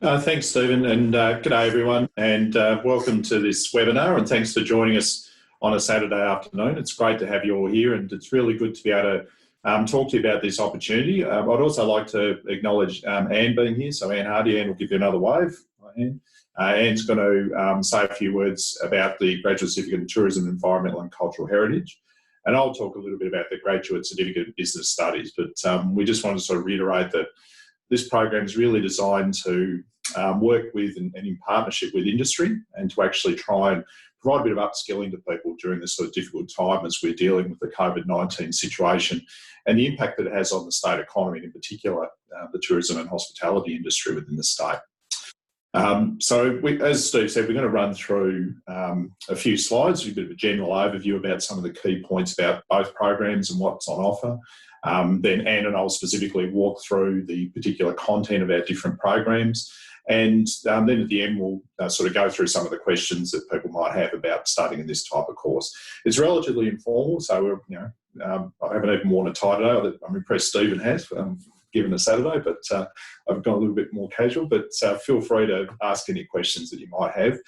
Thanks, Stephen, and g'day everyone, and welcome to this webinar, and thanks for joining us on a Saturday afternoon. It's great to have you all here, and it's really good to be able to talk to you about this opportunity. I'd also like to acknowledge Anne being here, so Anne Hardy. Anne will give you another wave. Anne. Anne's going to say a few words about the Graduate Certificate in Tourism, Environmental and Cultural Heritage, and I'll talk a little bit about the Graduate Certificate in Business Studies, but we just want to sort of reiterate that this program is really designed to work with and in partnership with industry, and to actually try and provide a bit of upskilling to people during this sort of difficult time as we're dealing with the COVID-19 situation and the impact that it has on the state economy, and in particular the tourism and hospitality industry within the state. As Steve said, we're going to run through a few slides, a bit of a general overview about some of the key points about both programs and what's on offer. Then Anne and I will specifically walk through the particular content of our different programs, and then at the end we'll sort of go through some of the questions that people might have about studying in this type of course. It's relatively informal, so I haven't even worn a tie today. I'm impressed Stephen has, given a Saturday, but I've gone a little bit more casual. But feel free to ask any questions that you might have.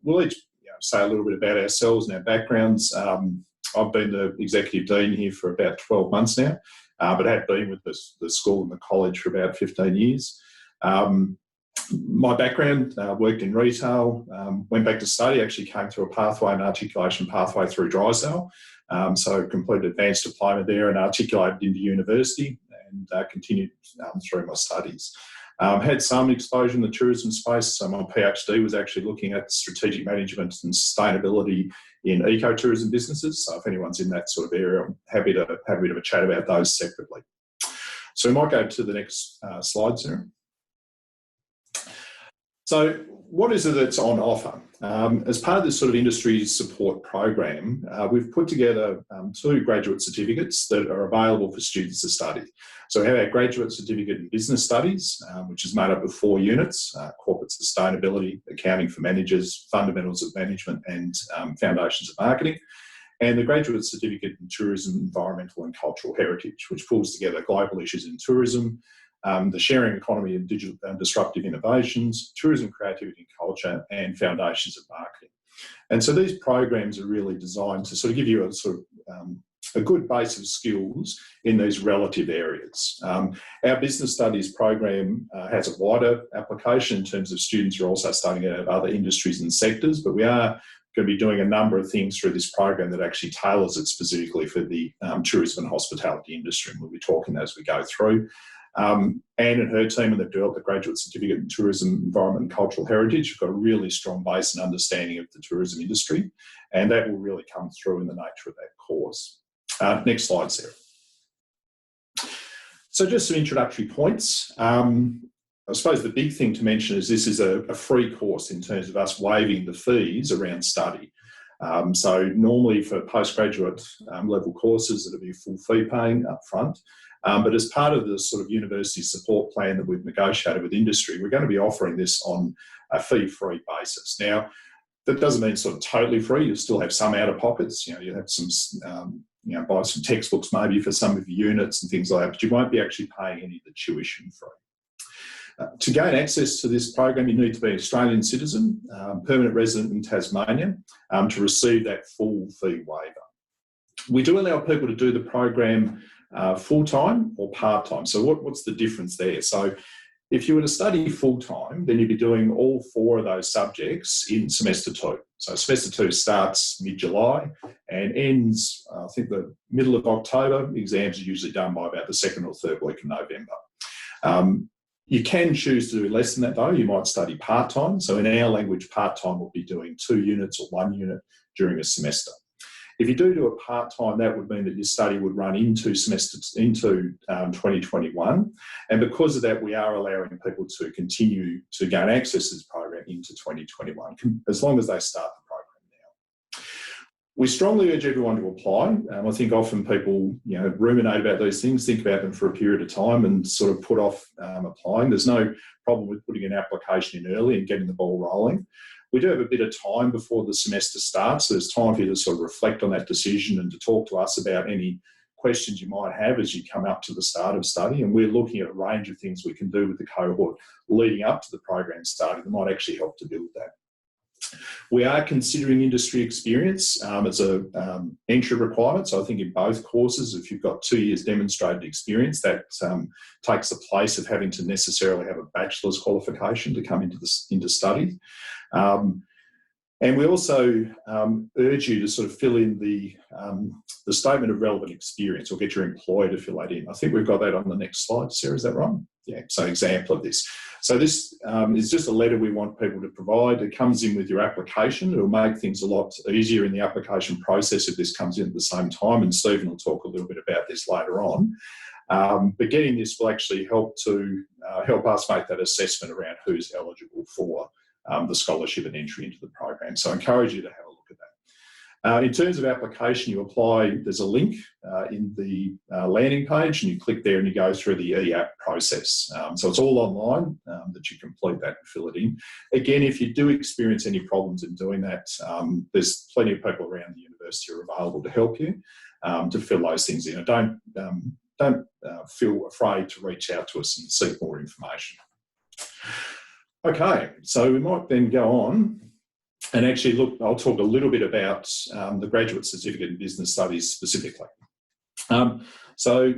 We'll each say a little bit about ourselves and our backgrounds. I've been the Executive Dean here for about 12 months now, but have been with the school and the college for about 15 years. My background, worked in retail, went back to study, actually came through a pathway, an articulation pathway through Drysdale. So completed advanced diploma there and articulated into university, and continued through my studies. Had some exposure in the tourism space, so my PhD was actually looking at strategic management and sustainability in ecotourism businesses. So if anyone's in that sort of area, I'm happy to have a bit of a chat about those separately. So we might go to the next slide, Sarah. So what is it that's on offer? As part of this sort of industry support program, we've put together two graduate certificates that are available for students to study. So we have our Graduate Certificate in Business Studies, which is made up of 4 units: Corporate Sustainability, Accounting for Managers, Fundamentals of Management, and Foundations of Marketing. And the Graduate Certificate in Tourism, Environmental and Cultural Heritage, which pulls together global issues in tourism, the sharing economy and digital and disruptive innovations, tourism, creativity and culture, and foundations of marketing. And so these programs are really designed to sort of give you a good base of skills in these relative areas. Our business studies program has a wider application in terms of students who are also studying at other industries and sectors, but we are going to be doing a number of things through this program that actually tailors it specifically for the tourism and hospitality industry, and we'll be talking as we go through. Anne and her team, and they've developed the Graduate Certificate in Tourism, Environment and Cultural Heritage, have got a really strong base and understanding of the tourism industry, and that will really come through in the nature of that course. Next slide, Sarah. So just some introductory points. I suppose the big thing to mention is this is a free course in terms of us waiving the fees around study. So normally for postgraduate level courses, it'll be full fee paying up front. But as part of the sort of university support plan that we've negotiated with industry, we're going to be offering this on a fee-free basis. Now, that doesn't mean sort of totally free. You'll still have some out-of-pockets. You have some, buy some textbooks maybe for some of your units and things like that, but you won't be actually paying any of the tuition free. To gain access to this program, you need to be an Australian citizen, permanent resident in Tasmania, to receive that full fee waiver. We do allow people to do the program full-time or part-time. So what's the difference there? So if you were to study full-time, then you'd be doing all 4 of those subjects in semester 2. So semester 2 starts mid-July and ends, I think, the middle of October. Exams are usually done by about the 2nd or 3rd week of November. You can choose to do less than that though. You might study part-time. So in our language, part-time will be doing 2 units or 1 unit during a semester. If you do a part-time, that would mean that your study would run into 2021. And because of that, we are allowing people to continue to gain access to this program into 2021, as long as they start the program now. We strongly urge everyone to apply. I think often people ruminate about these things, think about them for a period of time and sort of put off applying. There's no problem with putting an application in early and getting the ball rolling. We do have a bit of time before the semester starts, so there's time for you to sort of reflect on that decision and to talk to us about any questions you might have as you come up to the start of study, and we're looking at a range of things we can do with the cohort leading up to the program starting that might actually help to build that. We are considering industry experience as an entry requirement. So I think in both courses, if you've got 2 years demonstrated experience, that takes the place of having to necessarily have a bachelor's qualification to come into study. And we also urge you to sort of fill in the statement of relevant experience, or get your employer to fill that in. I think we've got that on the next slide, Sarah, is that right? Yeah, so example of this. So this is just a letter we want people to provide. It comes in with your application. It'll make things a lot easier in the application process if this comes in at the same time, and Stephen will talk a little bit about this later on. But getting this will actually help us make that assessment around who's eligible for the scholarship and entry into the program. So I encourage you to have a look at that. In terms of application, you apply, there's a link in the landing page, and you click there and you go through the e-app process. So it's all online that you complete that and fill it in. Again, if you do experience any problems in doing that, there's plenty of people around the university who are available to help you to fill those things in. And don't feel afraid to reach out to us and seek more information. Okay, so we might then go on and actually look, I'll talk a little bit about the Graduate Certificate in Business Studies specifically. So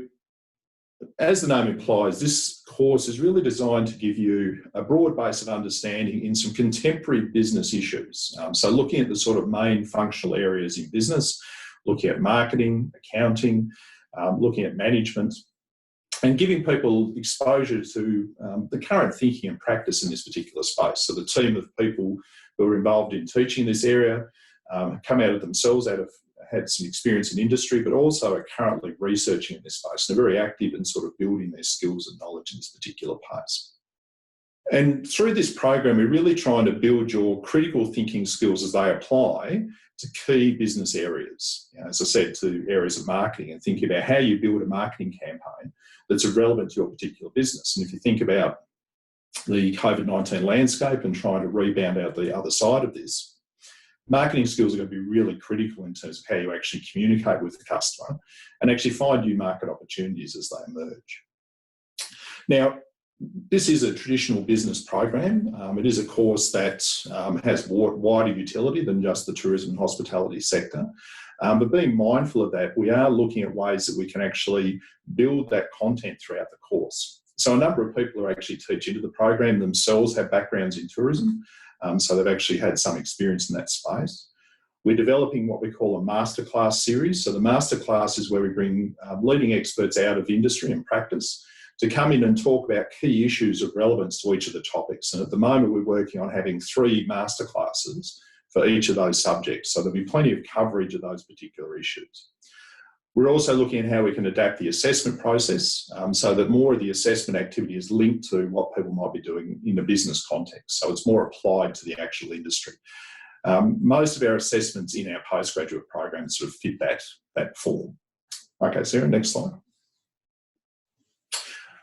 as the name implies, this course is really designed to give you a broad base of understanding in some contemporary business issues. So looking at the sort of main functional areas in business, looking at marketing, accounting, looking at management, and giving people exposure to the current thinking and practice in this particular space. So the team of people who are involved in teaching this area come out of themselves, had some experience in industry, but also are currently researching in this space and are very active in sort of building their skills and knowledge in this particular place. And through this program, we're really trying to build your critical thinking skills as they apply to key business areas. You know, as I said, to areas of marketing, and thinking about how you build a marketing campaign that's relevant to your particular business. And if you think about the COVID-19 landscape and trying to rebound out the other side of this, marketing skills are going to be really critical in terms of how you actually communicate with the customer and actually find new market opportunities as they emerge. Now, this is a traditional business program. It is a course that has wider utility than just the tourism and hospitality sector. But being mindful of that, we are looking at ways that we can actually build that content throughout the course. So a number of people who actually teach into the program themselves have backgrounds in tourism, so they've actually had some experience in that space. We're developing what we call a masterclass series. So the masterclass is where we bring leading experts out of industry and practice to come in and talk about key issues of relevance to each of the topics. And at the moment, we're working on having 3 masterclasses for each of those subjects. So there'll be plenty of coverage of those particular issues. We're also looking at how we can adapt the assessment process so that more of the assessment activity is linked to what people might be doing in a business context. So it's more applied to the actual industry. Most of our assessments in our postgraduate program sort of fit that form. Okay, Sarah, next slide.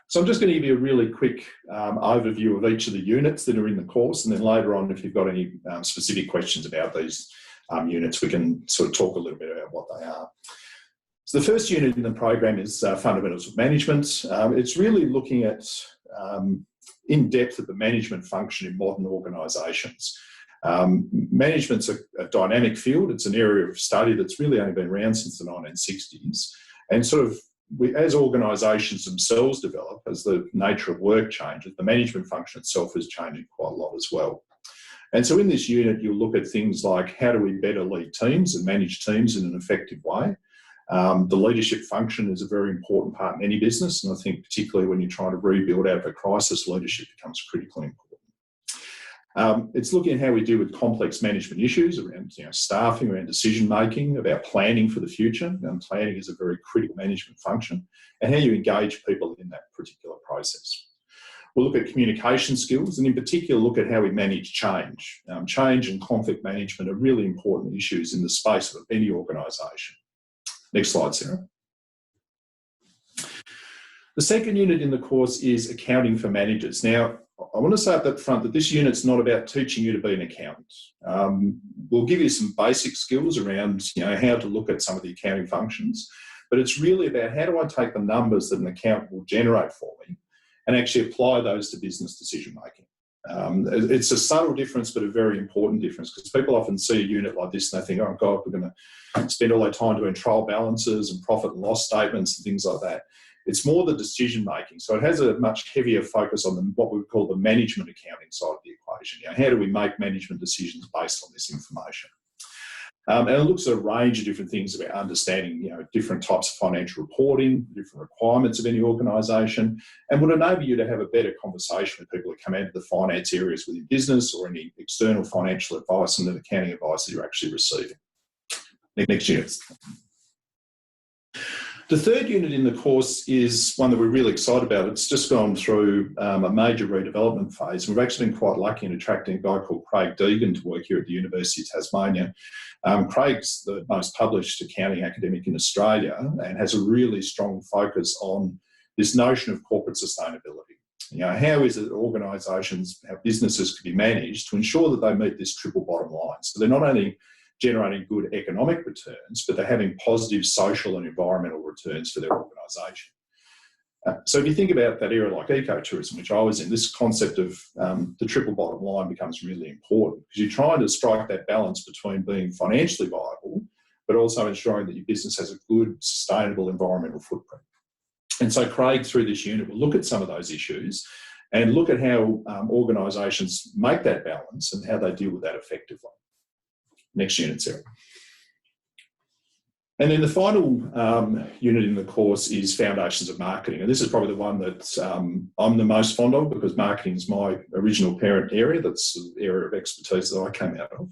So I'm just going to give you a really quick overview of each of the units that are in the course, and then later on, if you've got any specific questions about these units, we can sort of talk a little bit about what they are. So the first unit in the program is Fundamentals of Management. It's really looking at in depth at the management function in modern organisations. Management's a dynamic field. It's an area of study that's really only been around since the 1960s, and sort of as organisations themselves develop, as the nature of work changes, the management function itself is changing quite a lot as well. And so in this unit, you'll look at things like how do we better lead teams and manage teams in an effective way. The leadership function is a very important part in any business, and I think particularly when you're trying to rebuild out of a crisis, leadership becomes critically important. It's looking at how we deal with complex management issues around staffing, around decision making, about planning for the future. Planning is a very critical management function, and how you engage people in that particular process. We'll look at communication skills, and in particular look at how we manage change. Change and conflict management are really important issues in the space of any organisation. Next slide, Sarah. The second unit in the course is Accounting for Managers. Now, I want to say at the front that this unit's not about teaching you to be an accountant. We'll give you some basic skills around how to look at some of the accounting functions, But it's really about how do I take the numbers that an account will generate for me and actually apply those to business decision making. It's a subtle difference, but a very important difference, because people often see a unit like this and they think, oh God, we're going to spend all our time doing trial balances and profit and loss statements and things like that. It's more the decision making. So it has a much heavier focus on what we would call the management accounting side of the equation. How do we make management decisions based on this information? And it looks at a range of different things about understanding, different types of financial reporting, different requirements of any organisation, and would enable you to have a better conversation with people that come out of the finance areas within business or any external financial advice and the accounting advice that you're actually receiving. Next unit. The third unit in the course is one that we're really excited about. It's just gone through a major redevelopment phase. We've actually been quite lucky in attracting a guy called Craig Deegan to work here at the University of Tasmania. Craig's the most published accounting academic in Australia and has a really strong focus on this notion of corporate sustainability. How is it that organisations, how businesses can be managed to ensure that they meet this triple bottom line? So they're not only generating good economic returns, but they're having positive social and environmental returns for their organisation. So if you think about that area like ecotourism, which I was in, this concept of the triple bottom line becomes really important, because you're trying to strike that balance between being financially viable, but also ensuring that your business has a good, sustainable environmental footprint. And so Craig, through this unit, will look at some of those issues and look at how organisations make that balance and how they deal with that effectively. Next unit, Sarah. And then the final unit in the course is Foundations of Marketing. And this is probably the one that I'm the most fond of, because marketing is my original parent area. That's the area of expertise that I came out of.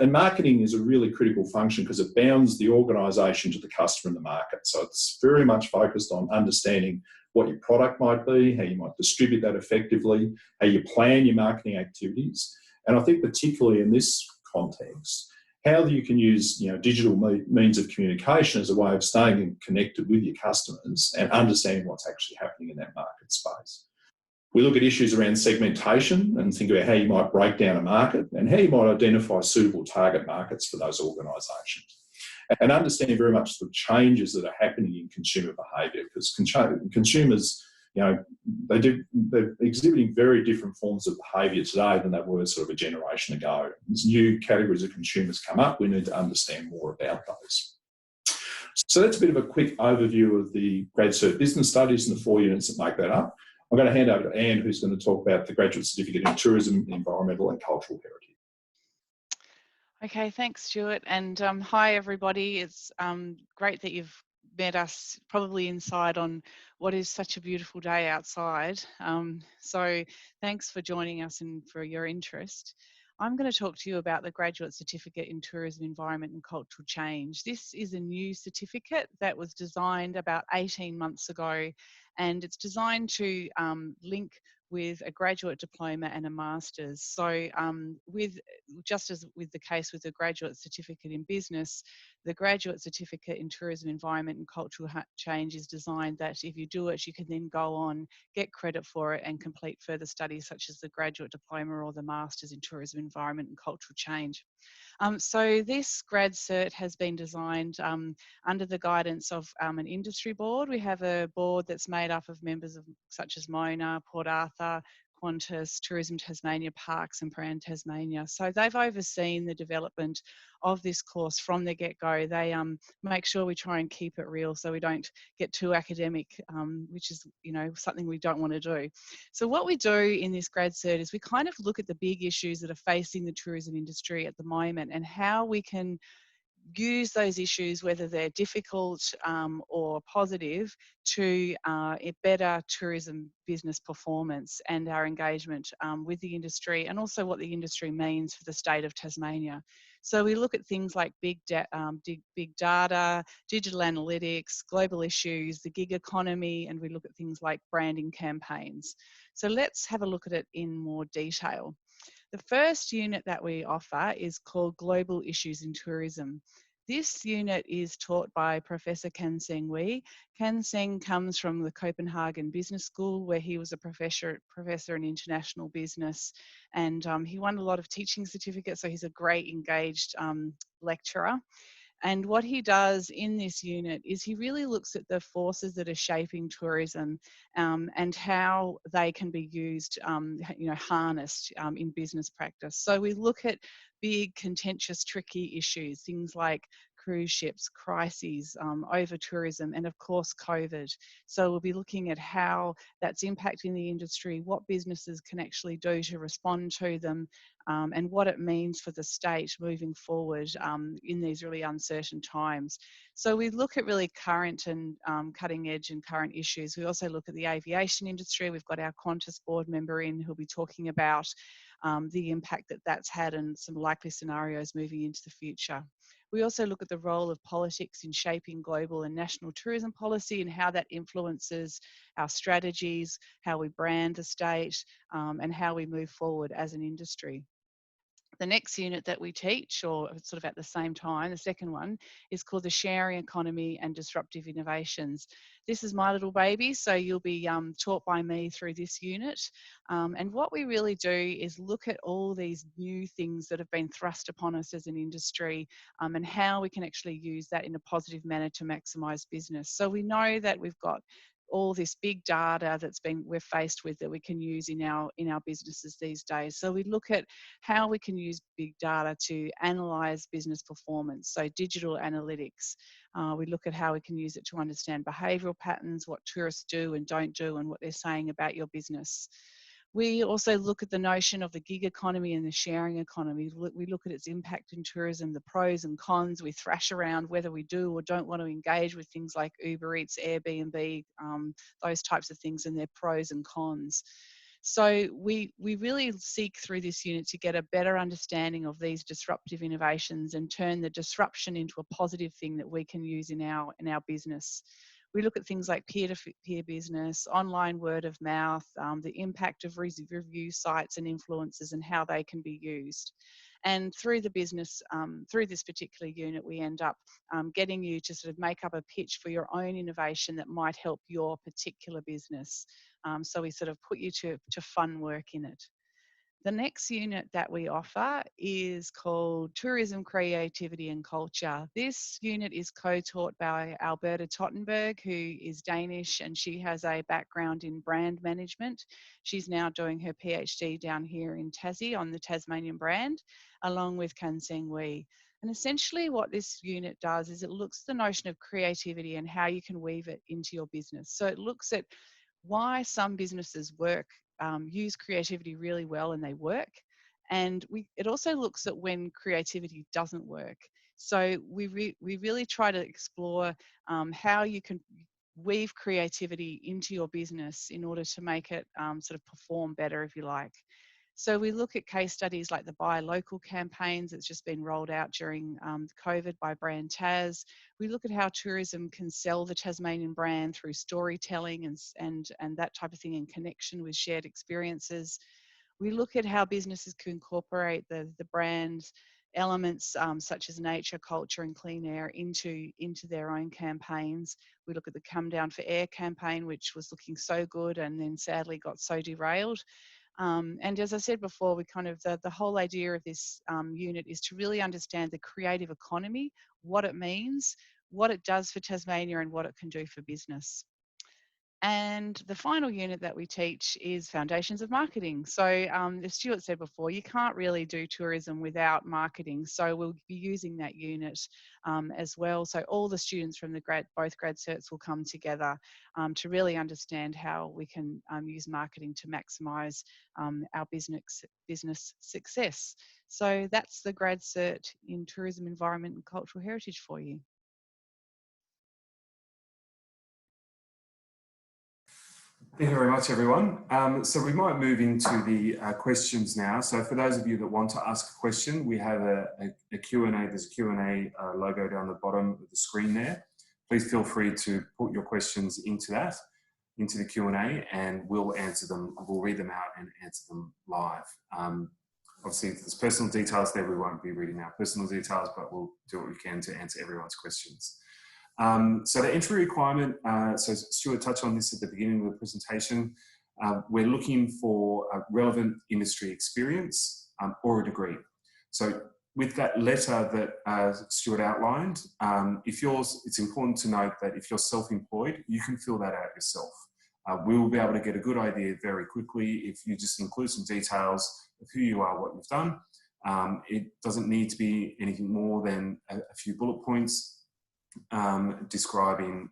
And marketing is a really critical function because it bounds the organisation to the customer and the market. So it's very much focused on understanding what your product might be, how you might distribute that effectively, how you plan your marketing activities. And I think particularly in this context, how you can use digital means of communication as a way of staying connected with your customers and understanding what's actually happening in that market space. We look at issues around segmentation and think about how you might break down a market and how you might identify suitable target markets for those organisations. And understanding very much the changes that are happening in consumer behaviour, because consumers, they're exhibiting very different forms of behaviour today than they were sort of a generation ago. As new categories of consumers come up, we need to understand more about those. So that's a bit of a quick overview of the Grad Cert Business Studies and the 4 units that make that up. I'm going to hand over to Anne, who's going to talk about the Graduate Certificate in Tourism, Environmental and Cultural Heritage. Okay, thanks, Stuart. And hi, everybody. It's great that you've met us probably inside on what is such a beautiful day outside. So thanks for joining us and for your interest. I'm going to talk to you about the Graduate Certificate in Tourism, Environment and Cultural Change. This is a new certificate that was designed about 18 months ago, and it's designed to link with a graduate diploma and a master's. So just as with the case with the Graduate Certificate in Business, the Graduate Certificate in Tourism, Environment and Cultural Change is designed that if you do it, you can then go on, get credit for it and complete further studies such as the Graduate Diploma or the Masters in Tourism, Environment and Cultural Change. So this grad cert has been designed under the guidance of an industry board. We have a board that's made up of members of such as Mona, Port Arthur, Qantas, Tourism Tasmania, Parks and Brand Tasmania. So they've overseen the development of this course from the get-go. They make sure we try and keep it real so we don't get too academic, which is something we don't want to do. So what we do in this grad cert is we kind of look at the big issues that are facing the tourism industry at the moment and how we can use those issues, whether they're difficult or positive, to better tourism business performance and our engagement with the industry, and also what the industry means for the state of Tasmania. So we look at things like big data, digital analytics, global issues, the gig economy, and we look at things like branding campaigns. So let's have a look at it in more detail. The first unit that we offer is called Global Issues in Tourism. This unit is taught by Professor Kan Seng Wee. Kan Seng comes from the Copenhagen Business School, where he was a professor in international business, and he won a lot of teaching certificates, so he's a great engaged lecturer. And what he does in this unit is he really looks at the forces that are shaping tourism and how they can be used, harnessed in business practice. So we look at big, contentious, tricky issues, things like cruise ships, crises, over tourism, and of course COVID. So we'll be looking at how that's impacting the industry, what businesses can actually do to respond to them, and what it means for the state moving forward in these really uncertain times. So we look at really current and cutting edge and current issues. We also look at the aviation industry. We've got our Qantas board member in who'll be talking about the impact that that's had and some likely scenarios moving into the future. We also look at the role of politics in shaping global and national tourism policy and how that influences our strategies, how we brand the state, and how we move forward as an industry. The next unit that we teach, or sort of at the same time, the second one, is called the Sharing Economy and Disruptive Innovations. This is my little baby, so you'll be taught by me through this unit. And what we really do is look at all these new things that have been thrust upon us as an industry and how we can actually use that in a positive manner to maximise business. So we know that we've got all this big data we're faced with that we can use in our businesses these days. So we look at how we can use big data to analyse business performance, so digital analytics. We look at how we can use it to understand behavioural patterns, what tourists do and don't do, and what they're saying about your business. We also look at the notion of the gig economy and the sharing economy. We look at its impact in tourism, the pros and cons. We thrash around whether we do or don't want to engage with things like Uber Eats, Airbnb, those types of things, and their pros and cons. So we really seek through this unit to get a better understanding of these disruptive innovations and turn the disruption into a positive thing that we can use in our business. We look at things like peer-to-peer business, online word of mouth, the impact of review sites and influencers and how they can be used. And through the business, through this particular unit, we end up getting you to sort of make up a pitch for your own innovation that might help your particular business. So we sort of put you to fun work in it. The next unit that we offer is called Tourism, Creativity and Culture. This unit is co-taught by Alberta Tottenberg, who is Danish, and she has a background in brand management. She's now doing her PhD down here in Tassie on the Tasmanian brand, along with Kanseng Wee. And essentially what this unit does is it looks at the notion of creativity and how you can weave it into your business. So it looks at why some businesses use creativity really well and they work. And it also looks at when creativity doesn't work. So we really try to explore how you can weave creativity into your business in order to make it sort of perform better, if you like. So we look at case studies like the Buy Local campaigns that's just been rolled out during COVID by Brand Tas. We look at how tourism can sell the Tasmanian brand through storytelling and that type of thing in connection with shared experiences. We look at how businesses can incorporate the brand elements such as nature, culture and clean air into their own campaigns. We look at the Come Down for Air campaign, which was looking so good and then sadly got so derailed. And as I said before, we kind of, the whole idea of this unit is to really understand the creative economy, what it means, what it does for Tasmania and what it can do for business. And the final unit that we teach is Foundations of Marketing. So as Stuart said before, you can't really do tourism without marketing. So we'll be using that unit as well. So all the students from both grad certs will come together to really understand how we can use marketing to maximise our business success. So that's the grad cert in Tourism, Environment and Cultural Heritage for you. Thank you very much, everyone. So we might move into the questions now. So for those of you that want to ask a question, we have a Q&A. There's a Q&A logo down the bottom of the screen there. Please feel free to put your questions into the Q&A, and we'll answer them. We'll read them out and answer them live. Obviously, if there's personal details there, we won't be reading out personal details, but we'll do what we can to answer everyone's questions. So the entry requirement, so Stuart touched on this at the beginning of the presentation, we're looking for a relevant industry experience or a degree. So with that letter that Stuart outlined, it's important to note that if you're self-employed, you can fill that out yourself. We will be able to get a good idea very quickly if you just include some details of who you are, what you've done. It doesn't need to be anything more than a few bullet points describing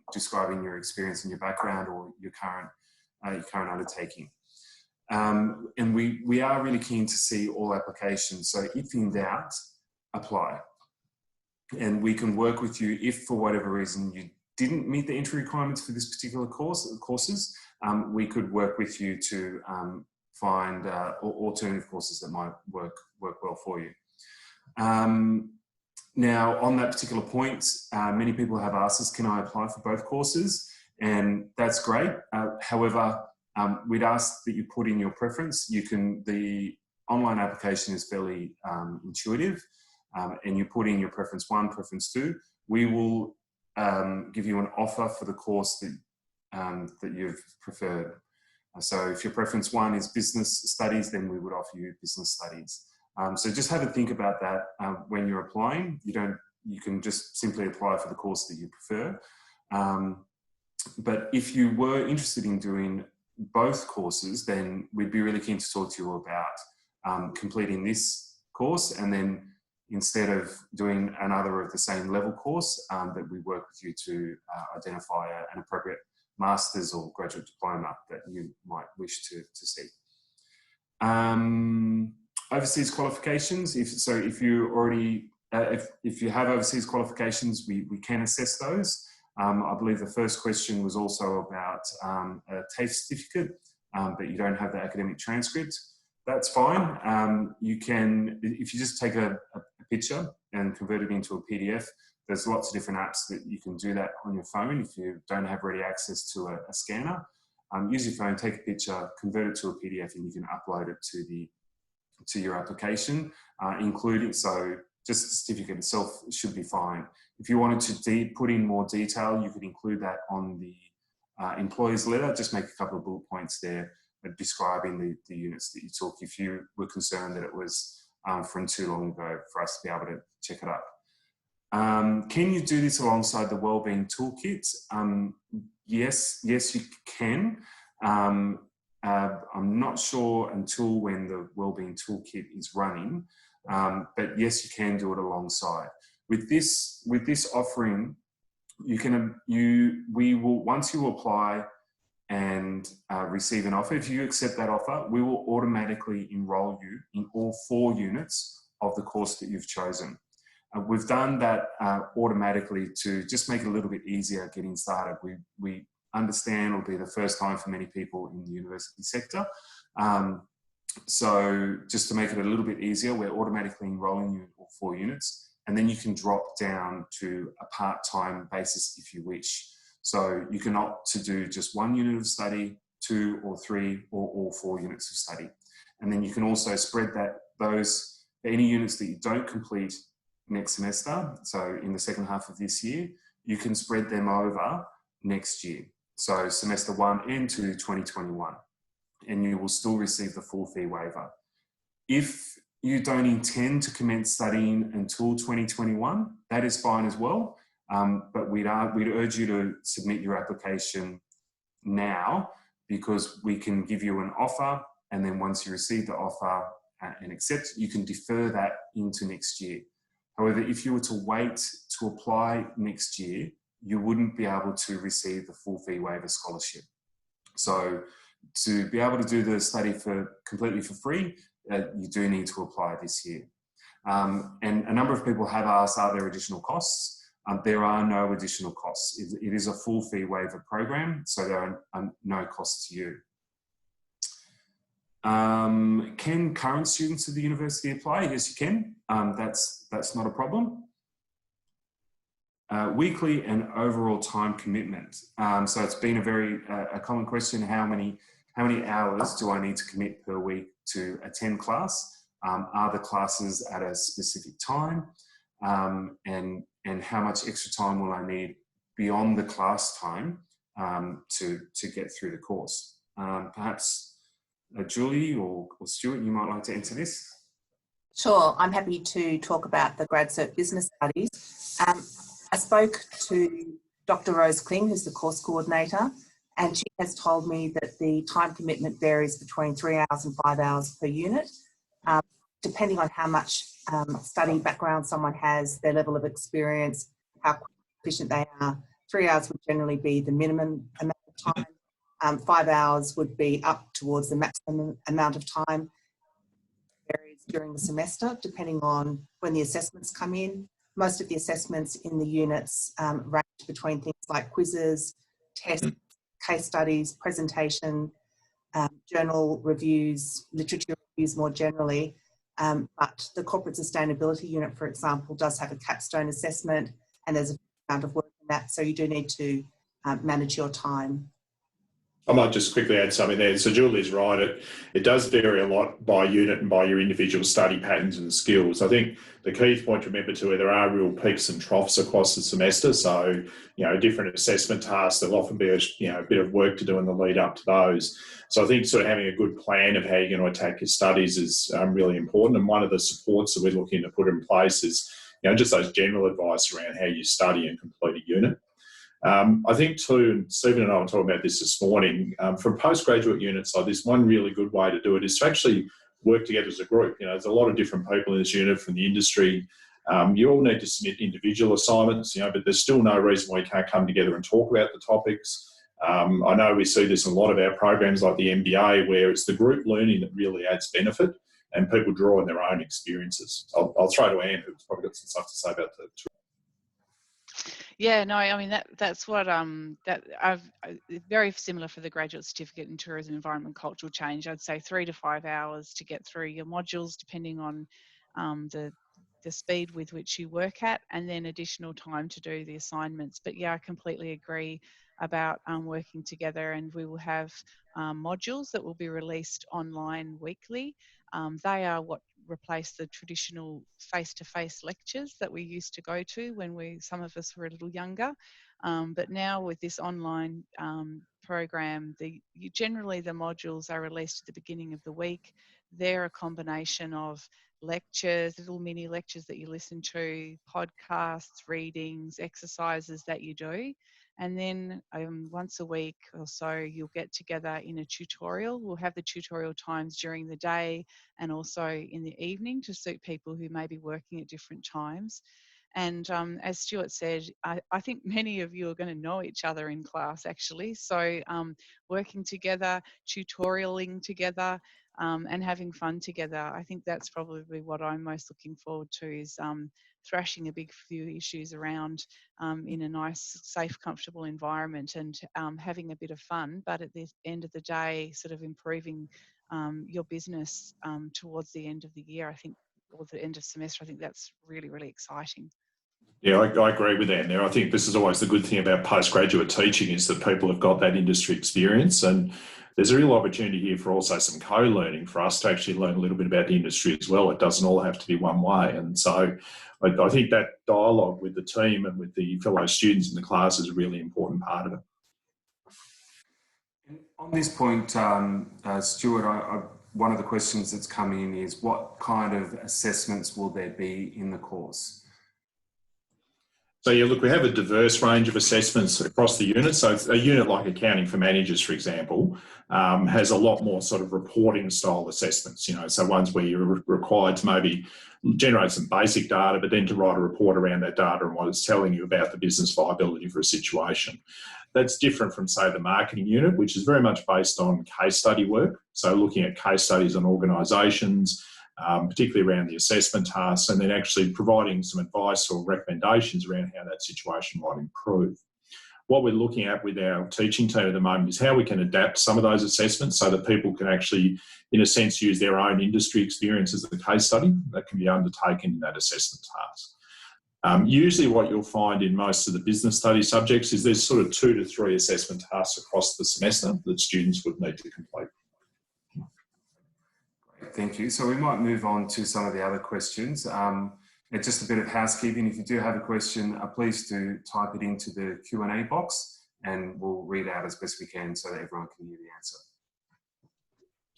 your experience and your background or your current undertaking. And we are really keen to see all applications. So if in doubt, apply. And we can work with you if for whatever reason you didn't meet the entry requirements for this particular courses, we could work with you to find alternative courses that might work well for you. Now, on that particular point, many people have asked us, can I apply for both courses? And that's great. However, we'd ask that you put in your preference. The online application is fairly intuitive, and you put in your preference 1, preference 2. We will give you an offer for the course that you've preferred. So if your preference 1 is business studies, then we would offer you business studies. So just have a think about that when you're applying. You can just simply apply for the course that you prefer. But if you were interested in doing both courses, then we'd be really keen to talk to you about completing this course, and then instead of doing another of the same level course, that we work with you to identify an appropriate master's or graduate diploma that you might wish to see. Overseas qualifications. If you have overseas qualifications, we can assess those. I believe the first question was also about a TAFE certificate, but you don't have the academic transcript. That's fine. You can, if you just take a picture and convert it into a PDF, there's lots of different apps that you can do that on your phone if you don't have ready access to a scanner. Use your phone, take a picture, convert it to a PDF, and you can upload it to your application, including, so just the certificate itself should be fine. If you wanted to put in more detail, you could include that on the employer's letter. Just make a couple of bullet points there describing the units that you took if you were concerned that it was from too long ago for us to be able to check it up. Can you do this alongside the Wellbeing Toolkit? Yes, you can. I'm not sure until when the Wellbeing Toolkit is running, but yes, you can do it alongside. With this offering, we will, once you apply and receive an offer, if you accept that offer, we will automatically enroll you in all 4 units of the course that you've chosen. We've done that automatically to just make it a little bit easier getting started. We understand it'll be the first time for many people in the university sector. So just to make it a little bit easier, we're automatically enrolling you in all 4 units, and then you can drop down to a part-time basis if you wish. So you can opt to do just 1 unit of study, 2 or 3, or all 4 units of study. And then you can also spread any units that you don't complete next semester, so in the second half of this year, you can spread them over next year. So semester 1 and 2, 2021, and you will still receive the full fee waiver. If you don't intend to commence studying until 2021, that is fine as well. But we'd urge you to submit your application now, because we can give you an offer, and then once you receive the offer and accept, you can defer that into next year. However, if you were to wait to apply next year, you wouldn't be able to receive the full fee waiver scholarship. So to be able to do the study completely for free, you do need to apply this year. And a number of people have asked, are there additional costs? There are no additional costs. It is a full fee waiver program, so there are no costs to you. Can current students of the university apply? Yes, you can. That's not a problem. Weekly and overall time commitment. So it's been a common question. How many hours do I need to commit per week to attend class? Are the classes at a specific time? And how much extra time will I need beyond the class time to get through the course? Perhaps Julie or Stuart, you might like to answer this. Sure, I'm happy to talk about the Grad Cert Business Studies. I spoke to Dr. Rose Kling, who's the course coordinator, and she has told me that the time commitment varies between 3 hours and 5 hours per unit, depending on how much study background someone has, their level of experience, how efficient they are. 3 hours would generally be the minimum amount of time. 5 hours would be up towards the maximum amount of time. Varies during the semester, depending on when the assessments come in. Most of the assessments in the units range between things like quizzes, tests, case studies, presentation, journal reviews, literature reviews more generally. But the corporate sustainability unit, for example, does have a capstone assessment, and there's a amount of work in that, so you do need to manage your time. I might just quickly add something there. So Julie's right. It does vary a lot by unit and by your individual study patterns and skills. I think the key point to remember too, there are real peaks and troughs across the semester. So, different assessment tasks, there'll often be a bit of work to do in the lead up to those. So I think sort of having a good plan of how you're going to attack your studies is really important. And one of the supports that we're looking to put in place is, just those general advice around how you study and complete a unit. I think too, and Stephen and I were talking about this morning, from postgraduate units like this, one really good way to do it is to actually work together as a group. There's a lot of different people in this unit from the industry. You all need to submit individual assignments, but there's still no reason why you can't come together and talk about the topics. I know we see this in a lot of our programs like the MBA, where it's the group learning that really adds benefit and people draw on their own experiences. I'll throw to Anne, who's probably got some stuff to say about that too. Yeah, no, I mean that's what very similar for the graduate certificate in tourism, environment, cultural change. I'd say 3 to 5 hours to get through your modules, depending on the speed with which you work at, and then additional time to do the assignments. But yeah, I completely agree about working together, and we will have modules that will be released online weekly. They are what replace the traditional face-to-face lectures that we used to go to when some of us were a little younger. But now with this online program, generally the modules are released at the beginning of the week. They're a combination of lectures, little mini lectures that you listen to, podcasts, readings, exercises that you do. And then once a week or so, you'll get together in a tutorial. We'll have the tutorial times during the day and also in the evening to suit people who may be working at different times. And as Stuart said, I think many of you are going to know each other in class actually. So working together, tutorialing together, and having fun together. I think that's probably what I'm most looking forward to, is thrashing a big few issues around in a nice, safe, comfortable environment, and having a bit of fun, but at the end of the day, sort of improving your business towards the end of the year, I think, or the end of semester. I think that's really, really exciting. Yeah, I agree with that there. I think this is always the good thing about postgraduate teaching, is that people have got that industry experience, and there's a real opportunity here for also some co-learning for us to actually learn a little bit about the industry as well. It doesn't all have to be one way. And so I think that dialogue with the team and with the fellow students in the class is a really important part of it. On this point, Stuart, one of the questions that's come in is, what kind of assessments will there be in the course? So yeah, look, we have a diverse range of assessments across the unit. So a unit like accounting for managers, for example, has a lot more sort of reporting style assessments, so ones where you're required to maybe generate some basic data, but then to write a report around that data and what it's telling you about the business viability for a situation. That's different from, say, the marketing unit, which is very much based on case study work. So looking at case studies on organisations, particularly around the assessment tasks, and then actually providing some advice or recommendations around how that situation might improve. What we're looking at with our teaching team at the moment is how we can adapt some of those assessments so that people can actually, in a sense, use their own industry experience as a case study that can be undertaken in that assessment task. Usually what you'll find in most of the business study subjects is there's sort of 2 to 3 assessment tasks across the semester that students would need to complete. Thank you. So we might move on to some of the other questions. Just a bit of housekeeping. If you do have a question, please do type it into the Q&A box, and we'll read out as best we can so that everyone can hear the answer.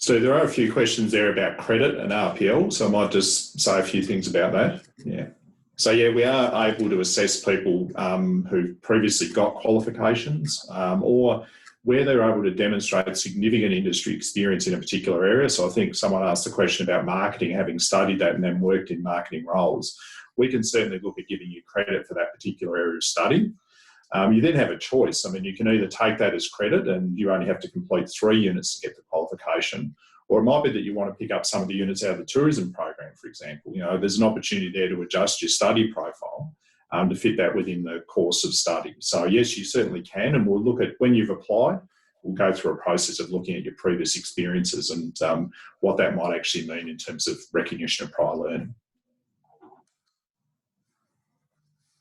So there are a few questions there about credit and RPL, so I might just say a few things about that. Yeah. So yeah, we are able to assess people who've previously got qualifications or where they're able to demonstrate significant industry experience in a particular area. So I think someone asked a question about marketing, having studied that and then worked in marketing roles. We can certainly look at giving you credit for that particular area of study. You then have a choice. I mean, you can either take that as credit and you only have to complete 3 units to get the qualification, or it might be that you want to pick up some of the units out of the tourism program, for example. You know, there's an opportunity there to adjust your study profile to fit that within the course of study. So yes, you certainly can, and we'll look at when you've applied, we'll go through a process of looking at your previous experiences and what that might actually mean in terms of recognition of prior learning.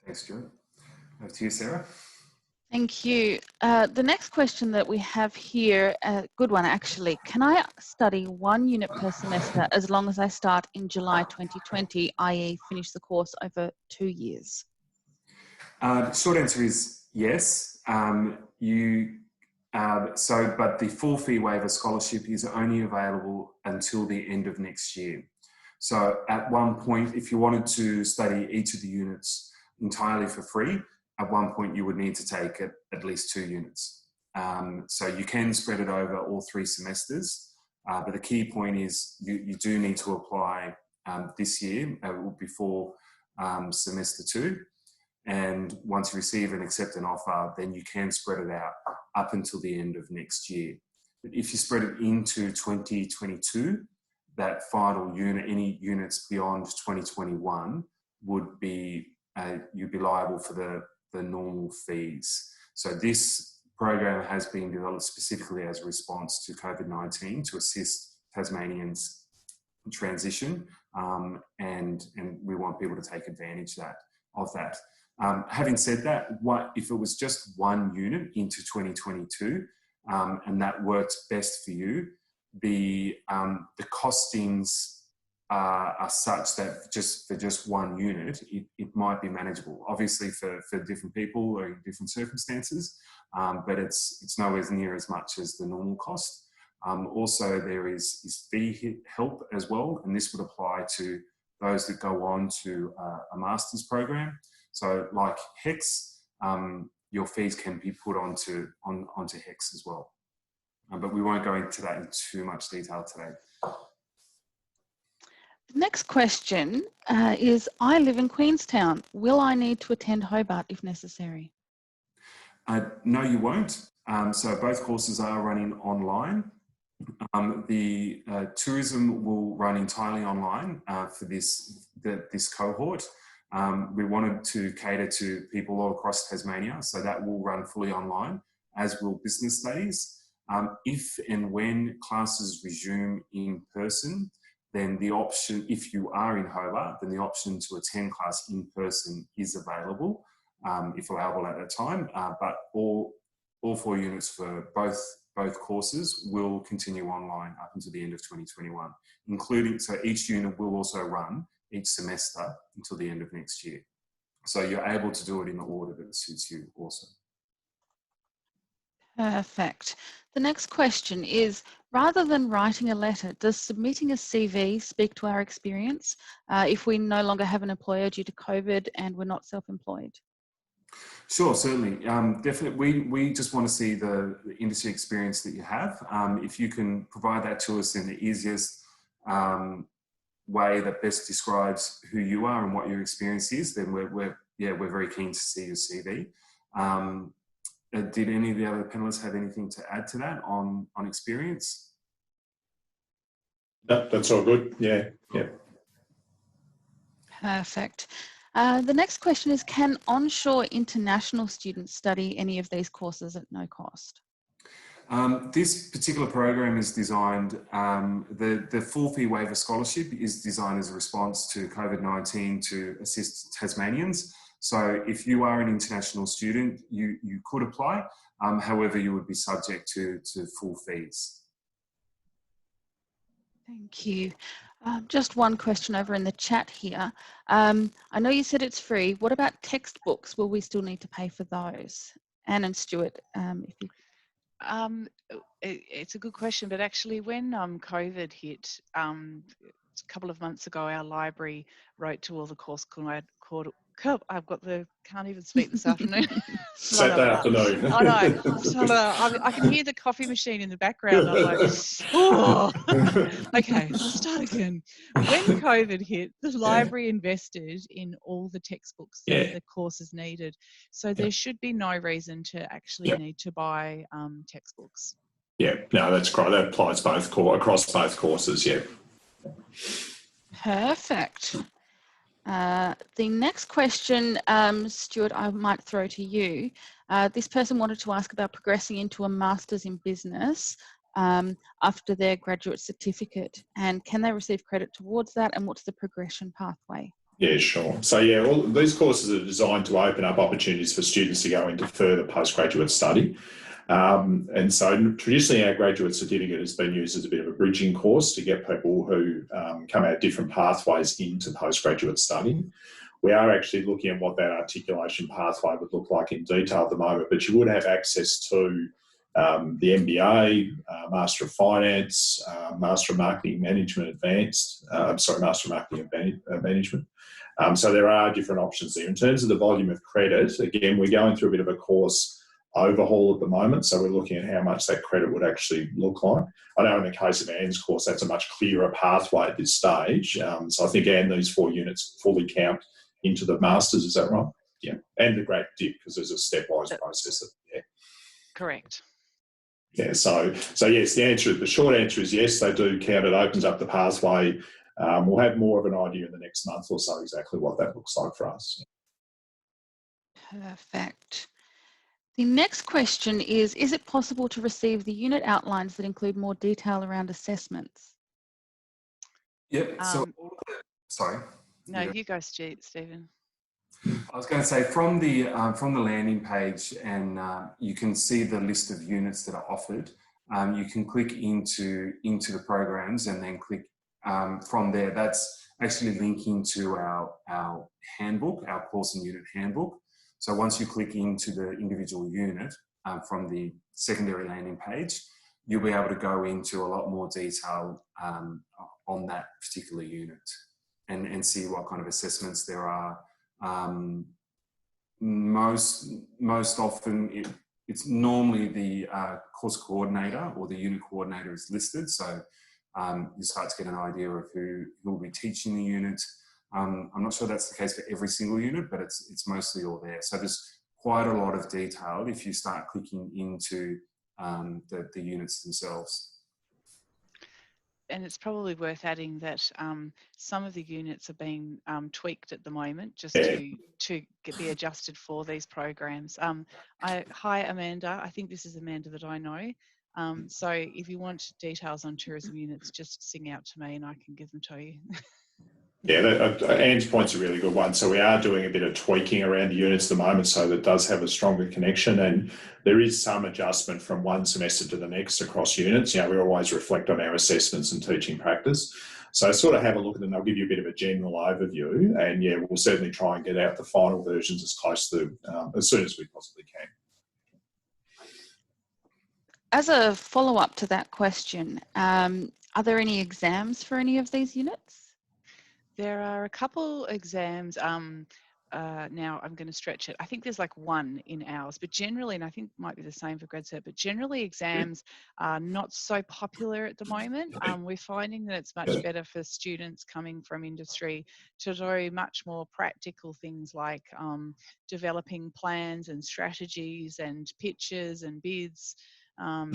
Thanks, Stuart. Over to you, Sarah. Thank you. The next question that we have here, a good one actually. Can I study 1 unit per semester as long as I start in July 2020, i.e. finish the course over 2 years? The short answer is yes. But the full fee waiver scholarship is only available until the end of next year. So at one point, if you wanted to study each of the units entirely for free, at one point you would need to take at least 2 units. So you can spread it over all 3 semesters, but the key point is you do need to apply this year before semester 2. And once you receive and accept an offer, then you can spread it out up until the end of next year. But if you spread it into 2022, that final unit, any units beyond 2021 would be, you'd be liable for the normal fees. So this program has been developed specifically as a response to COVID-19 to assist Tasmanians transition, and we want people to take advantage of that. Having said that, if it was just 1 unit into 2022, and that works best for you, the costings are such that for just 1 unit, it might be manageable. Obviously for different people or in different circumstances, but it's nowhere near as much as the normal cost. Also, there is fee help as well, and this would apply to those that go on to a master's program. So like HEX, your fees can be put onto HEX as well. But we won't go into that in too much detail today. The next question is, I live in Queenstown. Will I need to attend Hobart if necessary? No, you won't. So both courses are running online. The tourism will run entirely online for this cohort. We wanted to cater to people all across Tasmania, so that will run fully online, as will business studies. If and when classes resume in person, then the option, if you are in Hobart, then the option to attend class in person is available, if allowable at that time. But all 4 units for both courses will continue online up until the end of 2021, including, so each unit will also run each semester until the end of next year. So you're able to do it in the order that suits you also. Perfect. The next question is, rather than writing a letter, does submitting a CV speak to our experience if we no longer have an employer due to COVID and we're not self-employed? Sure, certainly. Definitely, we just want to see the industry experience that you have. If you can provide that to us in the easiest way that best describes who you are and what your experience is, then we're very keen to see your CV. Did any of the other panelists have anything to add to that on experience? No, that's all good. Yeah. Perfect. The next question is, can onshore international students study any of these courses at no cost? This particular program is designed, the full fee waiver scholarship is designed as a response to COVID-19 to assist Tasmanians. So if you are an international student, you could apply, however you would be subject to full fees. Thank you. Just one question over in the chat here. I know you said it's free. What about textbooks? Will we still need to pay for those? Anne and Stuart, if you... It's a good question, but actually when COVID hit, a couple of months ago, our library wrote to all the course can't even speak this afternoon. Saturday afternoon. I know. I can hear the coffee machine in the background. I'm like, oh, okay, I'll start again. When COVID hit, the library invested in all the textbooks that the courses needed. So there should be no reason to actually need to buy textbooks. Yeah, no, that's great. That applies across both courses, yeah. Perfect. The next question, Stuart, I might throw to you. This person wanted to ask about progressing into a Master's in Business after their graduate certificate, and can they receive credit towards that, and what's the progression pathway? Yeah, sure. So yeah, all these courses are designed to open up opportunities for students to go into further postgraduate study. And so traditionally our graduate certificate has been used as a bit of a bridging course to get people who come out different pathways into postgraduate study. We are actually looking at what that articulation pathway would look like in detail at the moment, but you would have access to the MBA, Master of Finance, Master of Marketing Management Advanced, Master of Marketing Management. So there are different options there. In terms of the volume of credit, again, we're going through a bit of a course overhaul at the moment, so we're looking at how much that credit would actually look like. I know in the case of Anne's course, that's a much clearer pathway at this stage. So I think, Anne, these 4 units fully count into the Masters, is that right? Yeah, and the Great Dip, because there's a stepwise process. Correct. Yeah, so yes, the short answer is yes, they do count. It opens up the pathway. We'll have more of an idea in the next month or so exactly what that looks like for us. Perfect. The next question is it possible to receive the unit outlines that include more detail around assessments? Yep. Sorry. No, you go, Stephen. I was going to say from the landing page, and you can see the list of units that are offered. You can click into the programs and then click from there. That's actually linking to our handbook, our course and unit handbook. So once you click into the individual unit from the secondary landing page, you'll be able to go into a lot more detail on that particular unit and see what kind of assessments there are. Most often it's normally the course coordinator or the unit coordinator is listed. So you start to get an idea of who will be teaching the unit. I'm not sure that's the case for every single unit, but it's mostly all there. So there's quite a lot of detail if you start clicking into the units themselves. And it's probably worth adding that some of the units are being tweaked at the moment just to be adjusted for these programs. Hi, Amanda. I think this is Amanda that I know. So if you want details on tourism units, just sing out to me and I can give them to you. Yeah, Anne's point's a really good one. So we are doing a bit of tweaking around the units at the moment, so that it does have a stronger connection, and there is some adjustment from one semester to the next across units. You know, we always reflect on our assessments and teaching practice. So sort of have a look at them. They'll give you a bit of a general overview, and yeah, we'll certainly try and get out the final versions as close to as soon as we possibly can. As a follow-up to that question, are there any exams for any of these units? There are a couple exams. Now I'm going to stretch it. I think there's like one in ours, but generally, and I think it might be the same for GradCert, but generally exams are not so popular at the moment. We're finding that it's much better for students coming from industry to do much more practical things like developing plans and strategies and pitches and bids,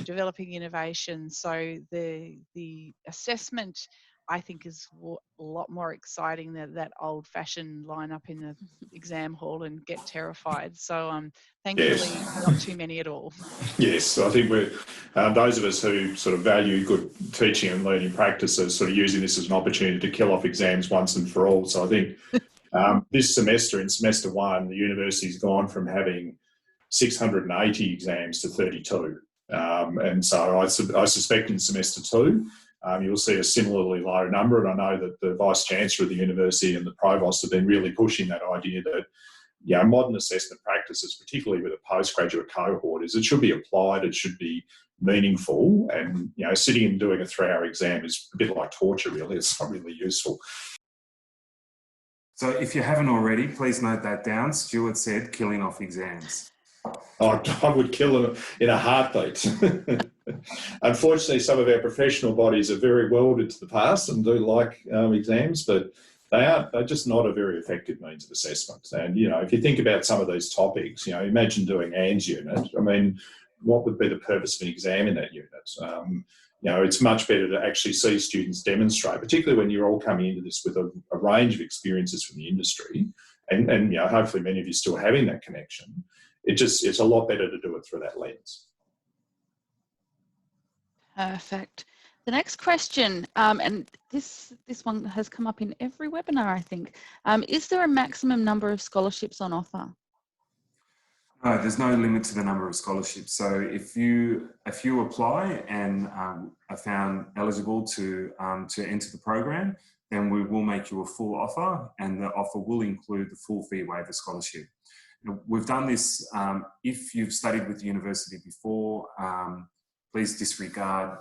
developing innovation. So the assessment, I think, is a lot more exciting than that old-fashioned line up in the exam hall and get terrified. So thankfully, not too many at all. Yes, I think we're those of us who sort of value good teaching and learning practices sort of using this as an opportunity to kill off exams once and for all. So I think this semester, in semester 1, the university's gone from having 680 exams to 32. And so I suspect in semester 2, you'll see a similarly low number, and I know that the Vice-Chancellor of the university and the Provost have been really pushing that idea that modern assessment practices, particularly with a postgraduate cohort, is it should be applied, it should be meaningful, and sitting and doing a 3-hour exam is a bit like torture, really. It's not really useful. So if you haven't already, please note that down. Stuart said killing off exams. Oh, I would kill them in a heartbeat. Unfortunately, some of our professional bodies are very welded to the past and do like exams, but they're just not a very effective means of assessment. And, if you think about some of these topics, imagine doing ANDS unit. I mean, what would be the purpose of an exam in that unit? It's much better to actually see students demonstrate, particularly when you're all coming into this with a range of experiences from the industry, and hopefully many of you still having that connection. It's a lot better to do it through that lens. Perfect. The next question, and this one has come up in every webinar, I think. Is there a maximum number of scholarships on offer? No, there's no limit to the number of scholarships. So if you apply and are found eligible to enter the program, then we will make you a full offer, and the offer will include the full fee waiver scholarship. We've done this, if you've studied with the university before, please disregard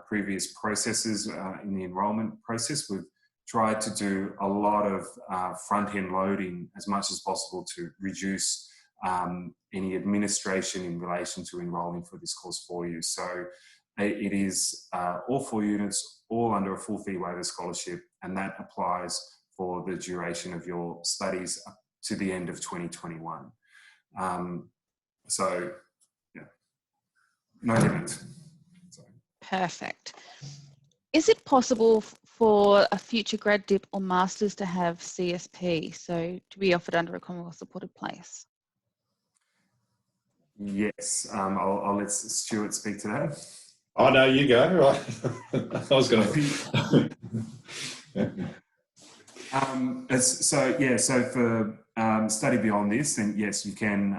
previous processes in the enrolment process. We've tried to do a lot of front-end loading as much as possible to reduce any administration in relation to enrolling for this course for you. So it is all 4 units, all under a full fee waiver scholarship, and that applies for the duration of your studies up to the end of 2021. So, yeah, no limit. Perfect. Is it possible for a future grad dip or masters to have CSP, so to be offered under a Commonwealth supported place? Yes, I'll let Stuart speak to that. Oh, no, you go. I was going to. So for study beyond this, then yes, you can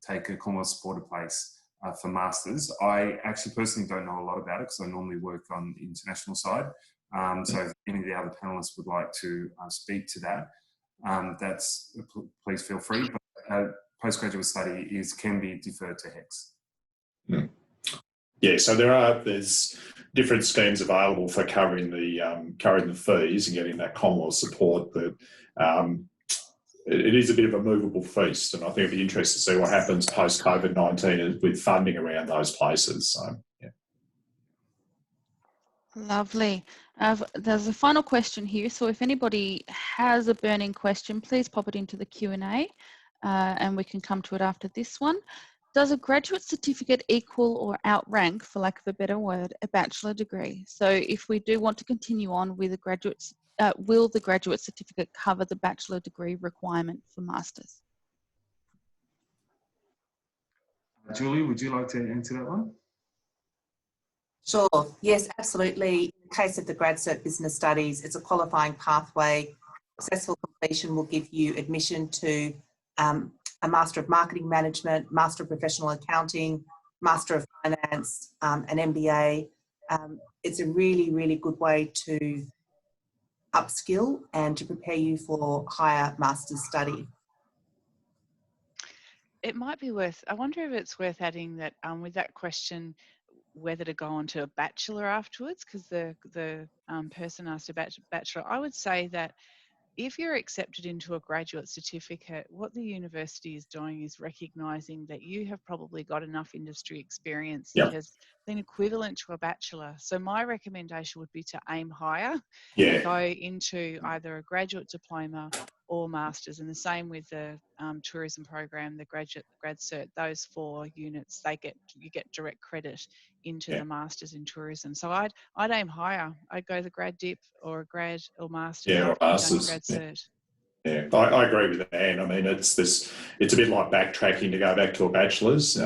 take a Commonwealth supported place for masters. I actually personally don't know a lot about it because I normally work on the international side. So if any of the other panelists would like to speak to that, please feel free. But postgraduate study can be deferred to HECS. Yeah, so there's different schemes available for covering the fees and getting that Commonwealth support, but it is a bit of a movable feast, and I think it'd be interesting to see what happens post COVID-19 with funding around those places. So, yeah. Lovely. There's a final question here, so if anybody has a burning question, please pop it into the Q&A, and we can come to it after this one. Does a graduate certificate equal or outrank, for lack of a better word, a bachelor degree? So if we do want to continue on with a graduate, will the graduate certificate cover the bachelor degree requirement for masters? Julie, would you like to answer that one? Sure. Yes, absolutely. In the case of the Grad Cert Business Studies, it's a qualifying pathway. Successful completion will give you admission to a Master of Marketing Management, Master of Professional Accounting, Master of Finance, an MBA. It's a really, really good way to upskill and to prepare you for higher master's study. It might be worth, I wonder if it's worth adding that with that question, whether to go on to a bachelor afterwards, because the person asked about bachelor. I would say that if you're accepted into a graduate certificate, what the university is doing is recognising that you have probably got enough industry experience that has been equivalent to a bachelor. So my recommendation would be to aim higher and go into either a graduate diploma or masters, and the same with the tourism program, the grad cert. Those 4 units, you get direct credit into the masters in tourism. So I'd aim higher. I'd go the grad dip or a grad or masters after you've done grad cert. Yeah, I agree with Anne. I mean, it's a bit like backtracking to go back to a bachelor's.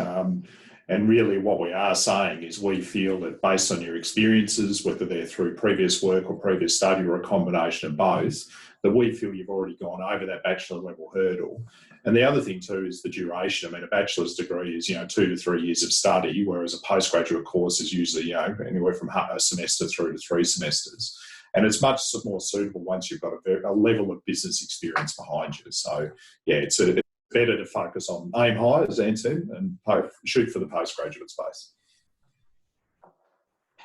And really what we are saying is we feel that based on your experiences, whether they're through previous work or previous study or a combination of both, that we feel you've already gone over that bachelor level hurdle. And the other thing too is the duration. I mean, a bachelor's degree is 2 to 3 years of study, whereas a postgraduate course is usually anywhere from a semester through to 3 semesters. And it's much more suitable once you've got a level of business experience behind you. So yeah, it's a better to focus on aim high, as Anne said, and shoot for the postgraduate space.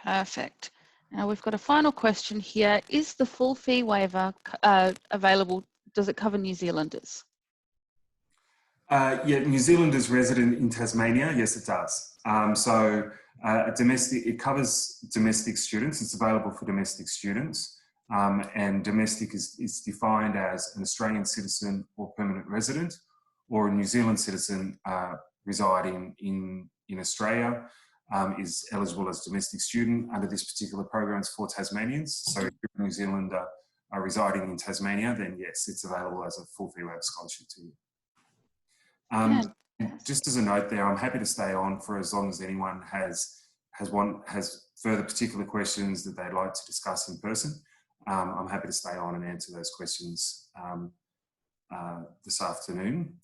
Perfect. Now we've got a final question here. Is the full fee waiver available? Does it cover New Zealanders? Yeah, New Zealanders resident in Tasmania, yes it does. It covers domestic students, it's available for domestic students, and domestic is defined as an Australian citizen or permanent resident, or a New Zealand citizen residing in Australia is eligible as domestic student under this particular program for Tasmanians. So if you're a New Zealander residing in Tasmania, then yes, it's available as a full fee waiver scholarship to you. Just as a note there, I'm happy to stay on for as long as anyone has further particular questions that they'd like to discuss in person. I'm happy to stay on and answer those questions this afternoon.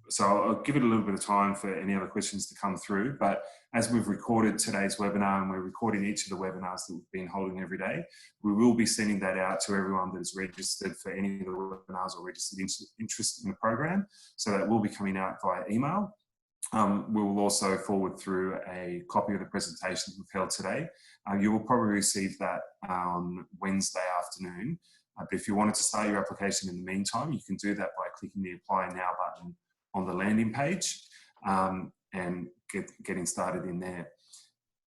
So I'll give it a little bit of time for any other questions to come through, but as we've recorded today's webinar and we're recording each of the webinars that we've been holding every day, we will be sending that out to everyone that is registered for any of the webinars or registered interest in the program. So that will be coming out via email. We will also forward through a copy of the presentation that we've held today. You will probably receive that on Wednesday afternoon. But if you wanted to start your application in the meantime, you can do that by clicking the Apply Now button on the landing page and getting started in there.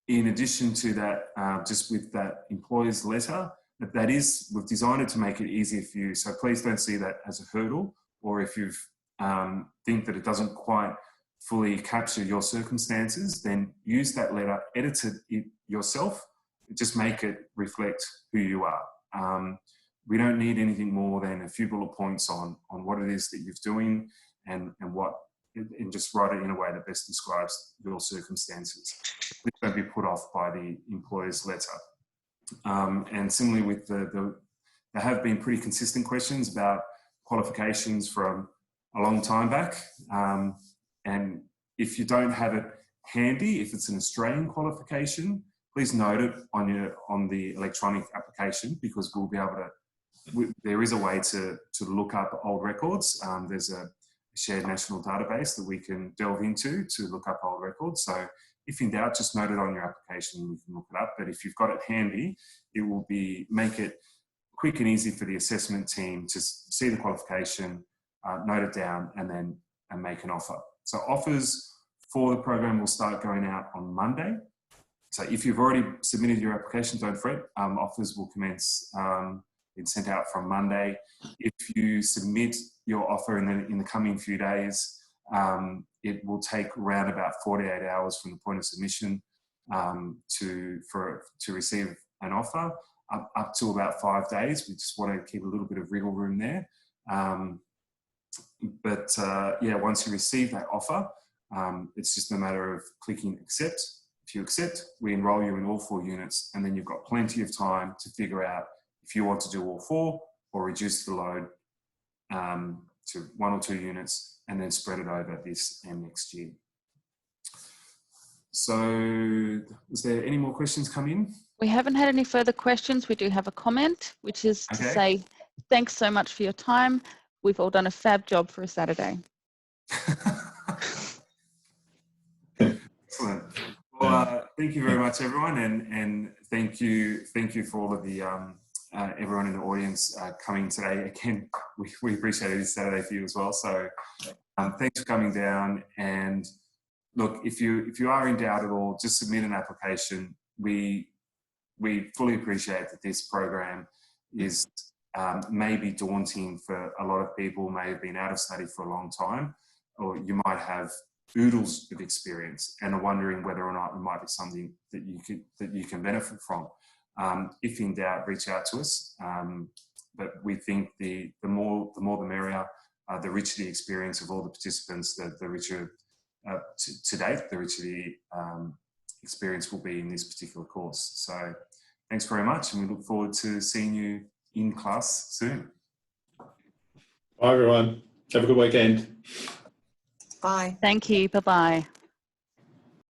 In addition to that, just with that employer's letter, we've designed it to make it easier for you. So please don't see that as a hurdle, or if you think that it doesn't quite fully capture your circumstances, then use that letter, edit it yourself, just make it reflect who you are. We don't need anything more than a few bullet points on what it is that you're doing and just write it in a way that best describes your circumstances. Please don't be put off by the employer's letter. And similarly with there have been pretty consistent questions about qualifications from a long time back. And if you don't have it handy, if it's an Australian qualification, please note it on the electronic application, because we'll be able to, there is a way to look up old records. There's a shared national database that we can delve into to look up old records. So if in doubt, just note it on your application and you can look it up. But if you've got it handy, it will make it quick and easy for the assessment team to see the qualification, note it down, and make an offer. So offers for the program will start going out on Monday. So if you've already submitted your application, don't fret. Offers will commence being sent out from Monday. If you submit your offer in the coming few days, it will take around about 48 hours from the point of submission to receive an offer, up to about 5 days. We just want to keep a little bit of wriggle room there. Yeah, once you receive that offer, it's just a matter of clicking accept. If you accept, we enroll you in all 4 units, and then you've got plenty of time to figure out if you want to do all 4 or reduce the load to 1 or 2 units and then spread it over this and next year. So, is there any more questions come in? We haven't had any further questions. We do have a comment, which is to say, thanks so much for your time. We've all done a fab job for a Saturday. Excellent. Well, thank you very much, everyone, and thank you for all of the everyone in the audience coming today. Again, we appreciate it. It's Saturday for you as well. So thanks for coming down. And look, if you are in doubt at all, just submit an application. We fully appreciate that this program is may be daunting for a lot of people, may have been out of study for a long time, or you might have oodles of experience and are wondering whether or not it might be something that you can benefit from. If in doubt, reach out to us. But we think the more the merrier. The richer the experience of all the participants, the richer to date, the richer the experience will be in this particular course. So thanks very much, and we look forward to seeing you in class soon. Bye everyone. Have a good weekend. Bye. Thank you. Bye-bye.